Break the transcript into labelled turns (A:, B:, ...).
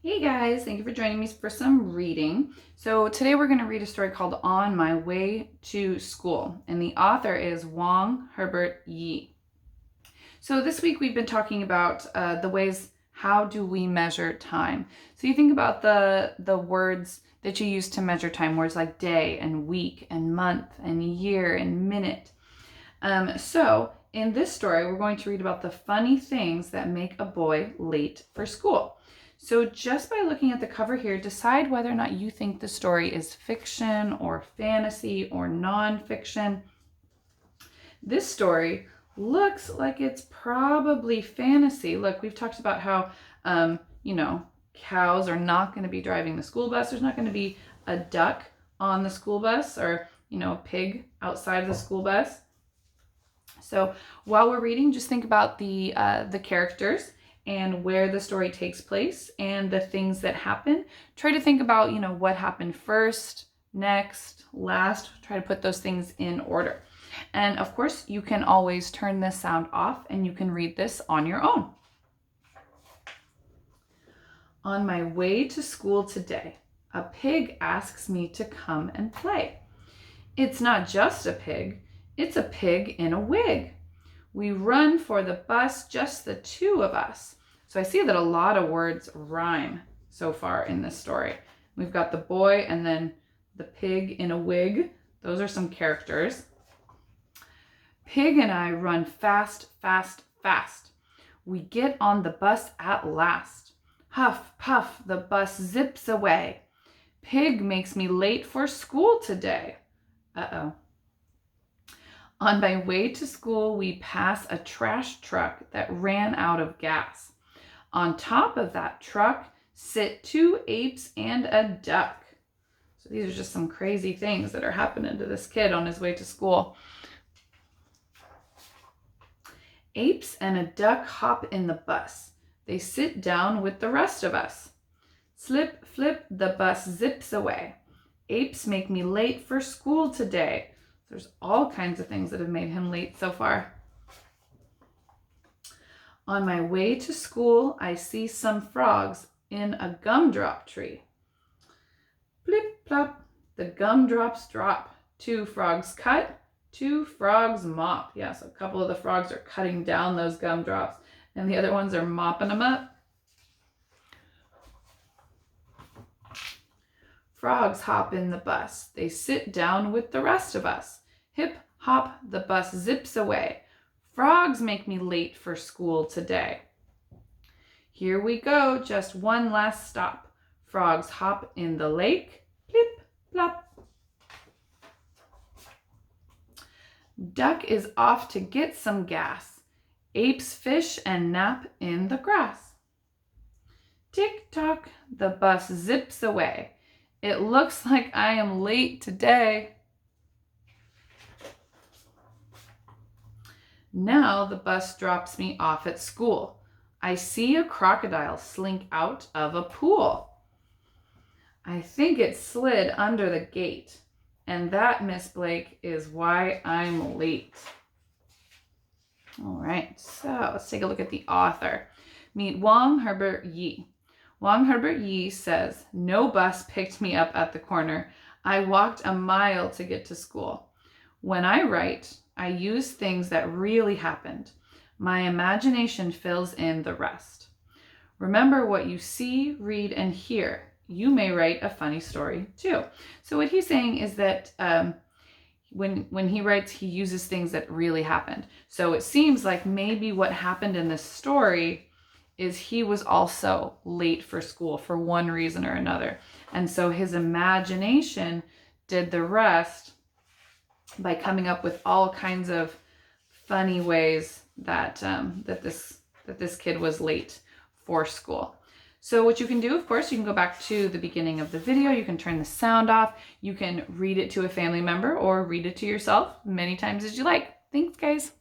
A: Hey guys, thank you for joining me for some reading. So today we're going to read a story called On My Way to School, and the author is Wong Herbert Yi. So this week we've been talking about the ways, how do we measure time? So you think about the words that you use to measure time, words like day and week and month and year and minute. So in this story, we're going to read about the funny things that make a boy late for school. So just by looking at the cover here, decide whether or not you think the story is fiction or fantasy or nonfiction. This story looks like it's probably fantasy. Look, we've talked about how, cows are not going to be driving the school bus. There's not going to be a duck on the school bus or, a pig outside of the school bus. So while we're reading, just think about the characters and where the story takes place and the things that happen. Try to think about, what happened first, next, last. Try to put those things in order. And of course, you can always turn this sound off and you can read this on your own. On my way to school today, a pig asks me to come and play. It's not just a pig, it's a pig in a wig. We run for the bus, just the two of us. So I see that a lot of words rhyme so far in this story. We've got the boy and then the pig in a wig. Those are some characters. Pig and I run fast, fast, fast. We get on the bus at last. Huff, puff, the bus zips away. Pig makes me late for school today. Uh-oh. On my way to school, we pass a trash truck that ran out of gas. On top of that truck sit two apes and a duck. So these are just some crazy things that are happening to this kid on his way to school. Apes and a duck hop in the bus. They sit down with the rest of us. Slip, flip, the bus zips away. Apes make me late for school today. There's all kinds of things that have made him late so far. On my way to school, I see some frogs in a gumdrop tree. Plip, plop, the gumdrops drop. Two frogs cut, two frogs mop. Yeah, so a couple of the frogs are cutting down those gumdrops, and the other ones are mopping them up. Frogs hop in the bus. They sit down with the rest of us. Hip, hop, the bus zips away. Frogs make me late for school today. Here we go, just one last stop. Frogs hop in the lake. Plip, plop. Duck is off to get some gas. Apes fish and nap in the grass. Tick-tock, the bus zips away. It looks like I am late today. Now the bus drops me off at school. I see a crocodile slink out of a pool. I think it slid under the gate. And that, Miss Blake, is why I'm late. All right, so let's take a look at the author. Meet Wong Herbert Yi. Wong Herbert Yi says, no bus picked me up at the corner. I walked a mile to get to school. When I write, I use things that really happened. My imagination fills in the rest. Remember what you see, read, and hear. You may write a funny story too. So what he's saying is that when he writes, he uses things that really happened. So it seems like maybe what happened in this story is he was also late for school for one reason or another. And so his imagination did the rest by coming up with all kinds of funny ways that this kid was late for school. So what you can do, of course, you can go back to the beginning of the video. You can turn the sound off. You can read it to a family member or read it to yourself many times as you like. Thanks, guys.